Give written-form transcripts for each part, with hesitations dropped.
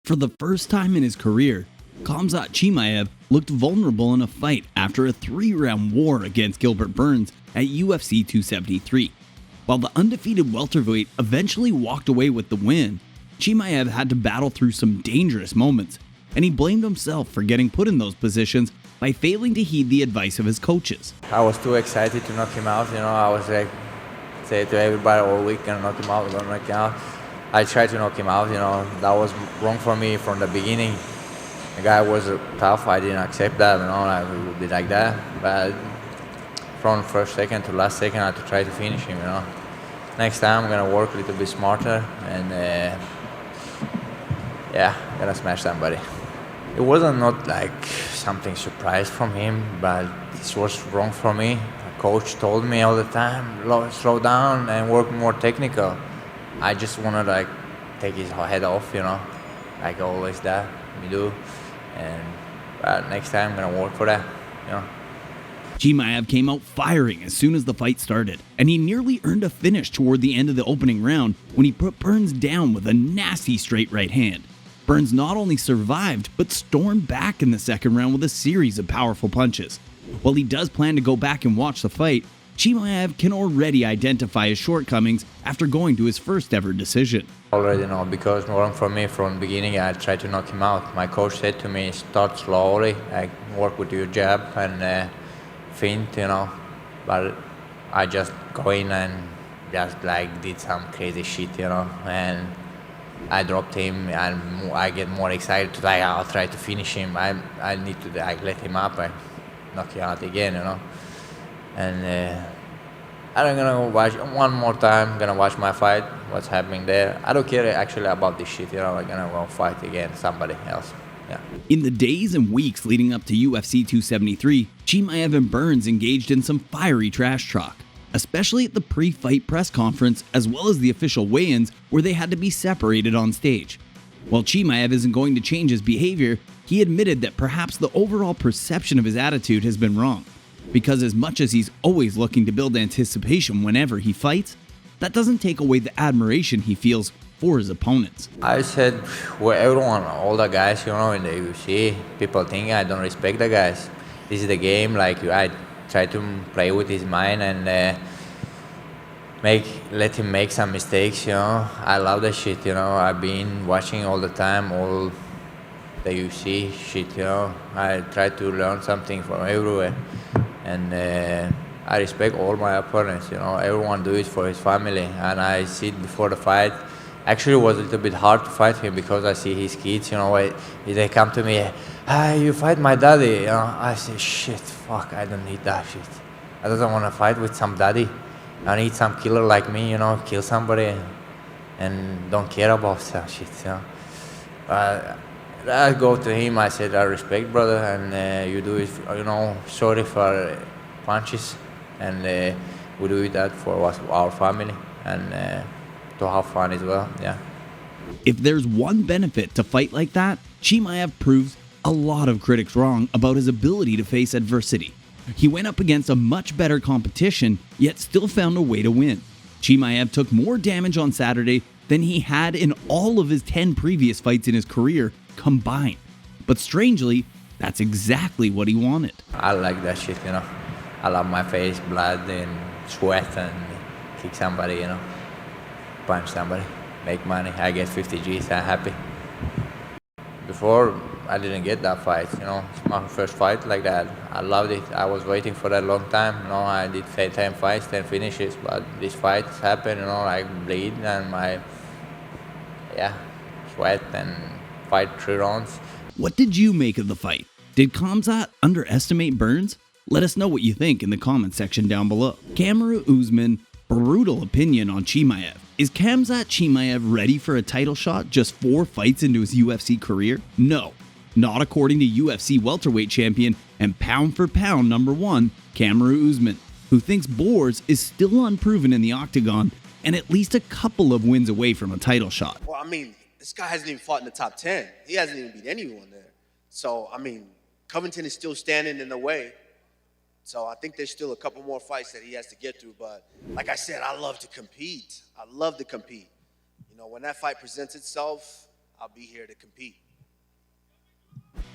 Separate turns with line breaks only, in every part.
For the first time in his career, Khamzat Chimaev looked vulnerable in a fight after a 3-round war against Gilbert Burns at UFC 273. While the undefeated welterweight eventually walked away with the win, Chimaev had to battle through some dangerous moments, and he blamed himself for getting put in those positions by failing to heed the advice of his coaches.
I was too excited to knock him out, I was like, say to everybody all week, gonna knock him out, gonna knock him out. I tried to knock him out, that was wrong for me from the beginning. The guy was tough, I didn't accept that, like it would be like that. But from first second to last second, I had to try to finish him, Next time I'm gonna work a little bit smarter and gonna smash somebody. It wasn't not like something surprise from him, but this was wrong for me. The coach told me all the time, slow down and work more technical. I just wanna like take his head off, like always that we do. But next time I'm gonna work for that,
Chimaev came out firing as soon as the fight started, and he nearly earned a finish toward the end of the opening round when he put Burns down with a nasty straight right hand. Burns not only survived, but stormed back in the second round with a series of powerful punches. While he does plan to go back and watch the fight, Chimaev can already identify his shortcomings after going to his first ever decision.
Already know, because wrong for me from the beginning, I tried to knock him out. My coach said to me, start slowly, like work with your jab and feint, but I just go in and just like did some crazy shit, and I dropped him and I get more excited to like, I'll try to finish him. I need to like let him up and knock him out again, and I'm gonna watch one more time, gonna watch my fight, what's happening there. I don't care actually about this shit, I'm gonna go fight again, somebody else. Yeah.
In the days and weeks leading up to UFC 273, Chimaev and Burns engaged in some fiery trash talk, especially at the pre-fight press conference as well as the official weigh-ins where they had to be separated on stage. While Chimaev isn't going to change his behavior, he admitted that perhaps the overall perception of his attitude has been wrong, because as much as he's always looking to build anticipation whenever he fights, that doesn't take away the admiration he feels for his opponents.
I said, well, everyone, all the guys, in the UFC, people think I don't respect the guys. This is the game, like I try to play with his mind and let him make some mistakes, I love that shit, I've been watching all the time, all the UFC shit, I try to learn something from everywhere. And I respect all my opponents, everyone do it for his family. And I see it before the fight. Actually, it was a little bit hard to fight him because I see his kids, they come to me, hey, you fight my daddy. I say, shit, fuck, I don't need that shit. I don't want to fight with some daddy. I need some killer like me, kill somebody and don't care about that shit, I go to him, I said, I respect, brother, and you do it, sorry for punches, and we do that for our family and to have fun as well, yeah.
If there's one benefit to fight like that, Chimaev proves a lot of critics wrong about his ability to face adversity. He went up against a much better competition, yet still found a way to win. Chimaev took more damage on Saturday than he had in all of his 10 previous fights in his career combined. But strangely, that's exactly what he wanted.
I like that shit, I love my face, blood and sweat and kick somebody, punch somebody, make money. I get 50 G's, I'm happy. Before, I didn't get that fight, It's my first fight like that. I loved it. I was waiting for that long time. I did 10 fights, 10 finishes, but this fight happened, I bleed and my, sweat and fight 3 rounds.
What did you make of the fight? Did Khamzat underestimate Burns? Let us know what you think in the comment section down below. Kamaru Usman BRUTAL OPINION on Chimaev. Is Khamzat Chimaev ready for a title shot just 4 fights into his UFC career? No, not according to UFC welterweight champion and pound for pound #1, Kamaru Usman, who thinks Boers is still unproven in the octagon and at least a couple of wins away from a title shot.
Well, this guy hasn't even fought in the top 10. He hasn't even beat anyone there. So, Covington is still standing in the way. So I think there's still a couple more fights that he has to get through. But like I said, I love to compete. I love to compete. When that fight presents itself, I'll be here to compete.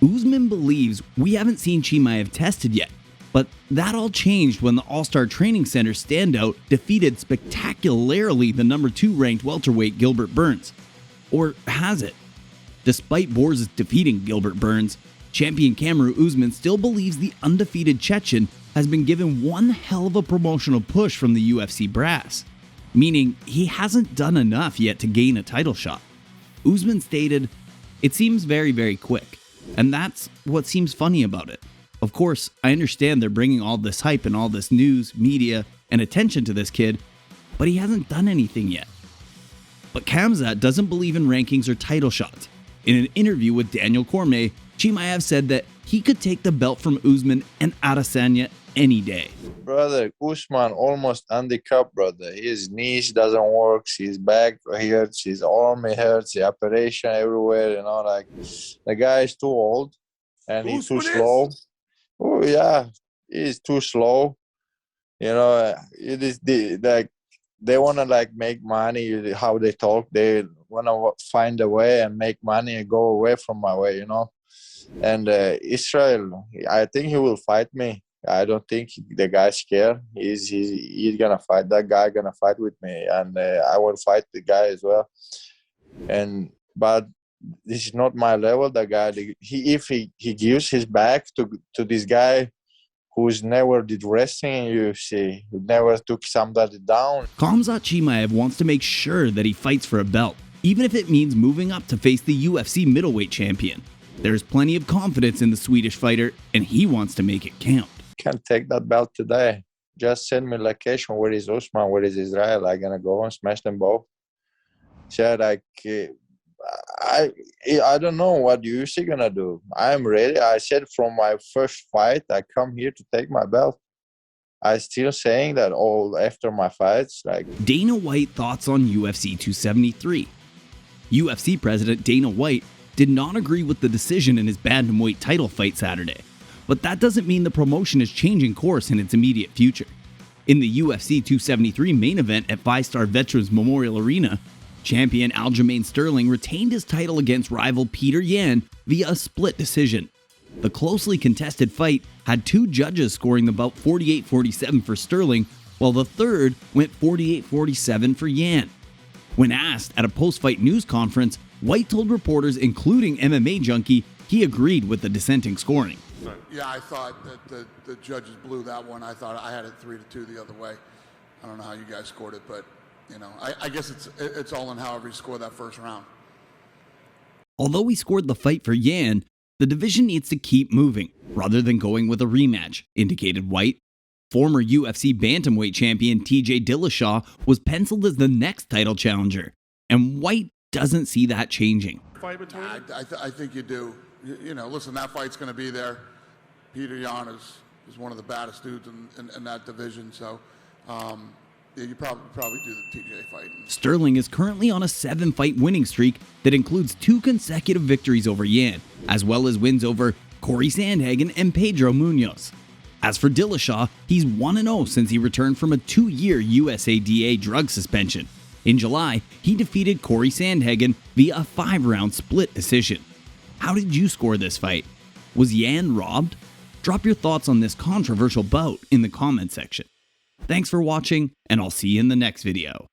Usman believes we haven't seen Chimaev tested yet, but that all changed when the All-Star Training Center standout defeated spectacularly the number 2 ranked welterweight Gilbert Burns. Or has it? Despite Burns defeating Gilbert Burns, champion Kamaru Usman still believes the undefeated Chechen has been given one hell of a promotional push from the UFC brass, meaning he hasn't done enough yet to gain a title shot. Usman stated, "It seems very, very quick, and that's what seems funny about it. Of course, I understand they're bringing all this hype and all this news, media, and attention to this kid, but he hasn't done anything yet." But Khamzat doesn't believe in rankings or title shots. In an interview with Daniel Cormier, Chimaev said that he could take the belt from Usman and Adesanya any day.
Brother, Usman almost handicapped, brother. His knees doesn't work, his back hurts, his arm hurts, the operation everywhere, you know, like the guy is too old and he's too slow. Oh yeah, he's too slow. You know, it is like they wanna like make money, how they talk, they wanna find a way and make money and go away from my way, you know. And Israel, I think he will fight me. I don't think the guy's scared. He's gonna fight. That guy gonna fight with me, and I will fight the guy as well. But this is not my level. The guy, if he gives his back to this guy who's never did wrestling in UFC, who never took somebody down.
Khamzat Chimaev wants to make sure that he fights for a belt, even if it means moving up to face the UFC middleweight champion. There's plenty of confidence in the Swedish fighter, and he wants to make it count.
Can't take that belt today. Just send me location. Where is Usman? Where is Israel? I'm gonna go and smash them both. Said like, I don't know what UFC gonna do. I'm ready. I said from my first fight, I come here to take my belt. I still saying that all after my fights. Like
Dana White thoughts on UFC 273. UFC president Dana White did not agree with the decision in his bantamweight title fight Saturday. But that doesn't mean the promotion is changing course in its immediate future. In the UFC 273 main event at 5-Star Veterans Memorial Arena, champion Aljamain Sterling retained his title against rival Peter Yan via a split decision. The closely contested fight had 2 judges scoring the bout 48-47 for Sterling, while the third went 48-47 for Yan. When asked at a post-fight news conference, White told reporters, including MMA Junkie, he agreed with the dissenting scoring.
Yeah, I thought that the judges blew that one. I thought I had it 3-2 the other way. I don't know how you guys scored it, but you know, I guess it's all in however you score that first round.
Although he scored the fight for Yan, the division needs to keep moving rather than going with a rematch, indicated White. Former UFC bantamweight champion TJ Dillashaw was penciled as the next title challenger, and White doesn't see that changing.
Fight between I think you do. You know, listen, that fight's going to be there. Peter Yan is one of the baddest dudes in that division, so yeah, you probably do the TJ fight.
Sterling is currently on a 7-fight winning streak that includes 2 consecutive victories over Yan, as well as wins over Corey Sandhagen and Pedro Munoz. As for Dillashaw, he's 1-0 since he returned from a 2-year USADA drug suspension. In July, he defeated Corey Sandhagen via a 5-round split decision. How did you score this fight? Was Yan robbed? Drop your thoughts on this controversial bout in the comment section. Thanks for watching, and I'll see you in the next video.